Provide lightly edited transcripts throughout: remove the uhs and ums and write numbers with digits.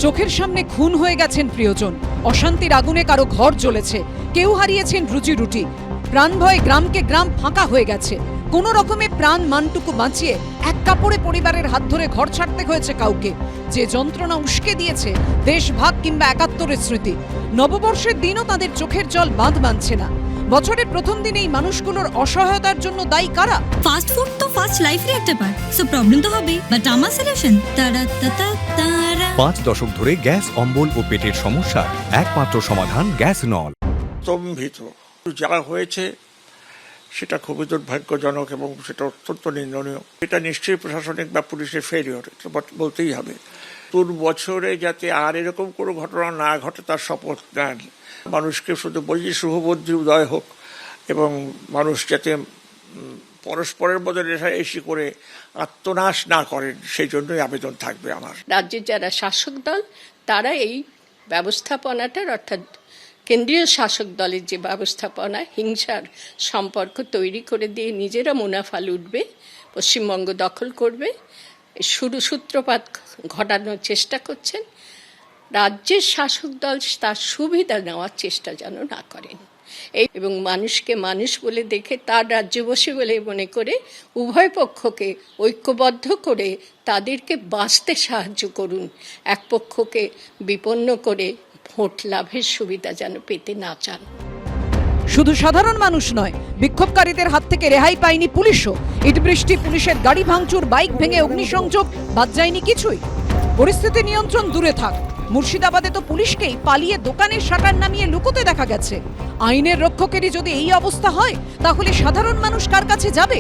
চোখের সামনে খুন হয়ে গেছেন প্রিয়জন, অশান্তির আগুনে কারো ঘর জ্বলেছে, কেউ হারিয়েছেন রুজি রুটি, প্রাণ ভয়ে গ্রামকে গ্রাম ফাঁকা হয়ে গেছে। কোনো রকমে প্রাণ মানটুকু বাঁচিয়ে এক কাপড়ে পরিবারের হাত ধরে ঘর ছাড়তে হয়েছে কাউকে। যে যন্ত্রণা উস্কে দিয়েছে দেশভাগ কিংবা ৭১-এর স্মৃতি। নববর্ষের দিনও তাদের চোখের জল বাঁধ বাঁধছে না। বছরের প্রথম দিনে এই মানুষগুলোর অসহায়তার জন্য দায়ী কারা? ফাস্ট ফুড তো ফাস্ট লাইফের একটা পার্ট, সো প্রবলেম তো হবে, বাট আমার সলিউশন তারা। ৫ দশক ধরে গ্যাস অম্বল ও পেটের সমস্যার একমাত্র সমাধান গ্যাস নল। স্তম্ভিত যা হয়েছে সেটা খুবই দুর্ভাগ্যজনক এবং সেটা অত্যন্ত নিন্দনীয়। এটা নিশ্চয়ই প্রশাসনিক বা পুলিশের ফেলিওর, এটা বলতেই হবে। ২ বছরে যাতে আর এরকম কোনো ঘটনা না ঘটে তার শপথ নেন। মানুষকে শুধু বলি শুভবুদ্ধি উদয় হোক এবং মানুষ যাতে পরস্পরের মধ্যে রেষারেষি করে আত্মনাশ না করেন, সেই জন্যই আবেদন থাকবে আমার। রাজ্যের যারা শাসক দল তারা এই ব্যবস্থাপনাটার, অর্থাৎ কেন্দ্রীয় শাসক দলের যে ব্যবস্থাপনা, হিংসার সম্পর্ক তৈরি করে দিয়ে নিজেরা মুনাফা লুটবে, পশ্চিমবঙ্গ দখল করবে, সূত্রপাত ঘটানোর চেষ্টা করছেন। রাজ্যের শাসক দল তার সুবিধা নেওয়ার চেষ্টা যেন না করেন এবং মানুষকে মানুষ বলে দেখে তার রাজ্যবাসী বলে মনে করে উভয় পক্ষকে ঐক্যবদ্ধ করে তাদেরকে বাঁচতে সাহায্য করুন। এক পক্ষকে বিপন্ন করে ভোট লাভের সুবিধা যেন পেতে না চান। শুধু সাধারণ মানুষ নয়, বিক্ষোভকারীদের হাত থেকে রেহাই পায়নি পুলিশও। ইট বৃষ্টি, পুলিশের গাড়ি ভাঙচুর, বাইক ভেঙে অগ্নিসংযোগ, বাদ যায়নি কিছুই। পরিস্থিতি নিয়ন্ত্রণ দূরে থাক, মুর্শিদাবাদে তো পুলিশকেই পালিয়ে দোকানের শাটার নামিয়ে লুকোতে দেখা গেছে। আইনের রক্ষকেরই যদি এই অবস্থা হয়, তাহলে সাধারণ মানুষ কার কাছে যাবে?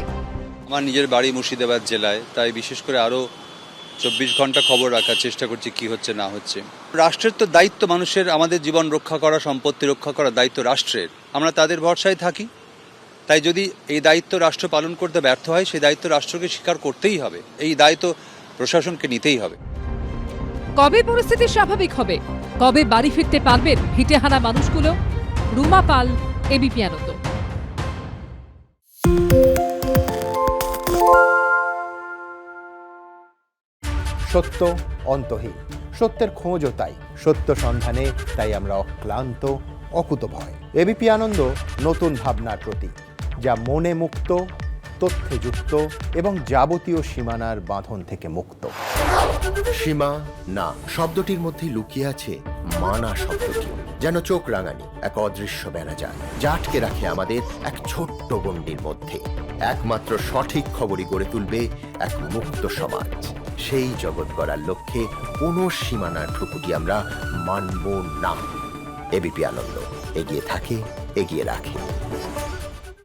আমার নিজের বাড়ি মুর্শিদাবাদ জেলায়, তাই বিশেষ করে আরও ২৪ ঘন্টা খবর রাখার চেষ্টা করছি কি হচ্ছে না হচ্ছে। রাষ্ট্রের তো দায়িত্ব মানুষের, আমাদের জীবন রক্ষা করা, সম্পত্তি রক্ষা করা দায়িত্ব রাষ্ট্রের। আমরা তাদের ভরসায় থাকি, তাই যদি এই দায়িত্ব রাষ্ট্র পালন করতে ব্যর্থ হয়, সেই দায়িত্ব রাষ্ট্রকে স্বীকার করতেই হবে, এই দায়িত্ব প্রশাসনকে নিতেই হবে। কবে পরিস্থিতি স্বাভাবিক হবে? কবে বাড়ি ফিরতে পারবেন ভিটেহারা মানুষগুলো? রুমা পাল, এবিপি আনন্দ। সত্য অন্তহীন, সত্যের খোঁজও তাই, সত্য সন্ধানে তাই আমরা অক্লান্ত, অকুতভয়। এবিপি আনন্দ নতুন ভাবনার প্রতীক, যা মনে মুক্ত, তথ্যে যুক্ত এবং যাবতীয় সীমানার বাঁধন থেকে মুক্ত। সীমা না শব্দটির মধ্যে লুকিয়ে আছে মানা শব্দটি, যেন চোখ রাঙানি এক অদৃশ্য বেড়াজাল, যা আটকে রাখে আমাদের এক ছোট্ট গণ্ডির মধ্যে। একমাত্র সঠিক খবরই গড়ে তুলবে এক মুক্ত সমাজ। সেই জগৎ গড়ার লক্ষ্যে কোনো সীমানার ঠুকুটি আমরা মানব না। এবিপি আনন্দ এগিয়ে থাকে, এগিয়ে রাখে।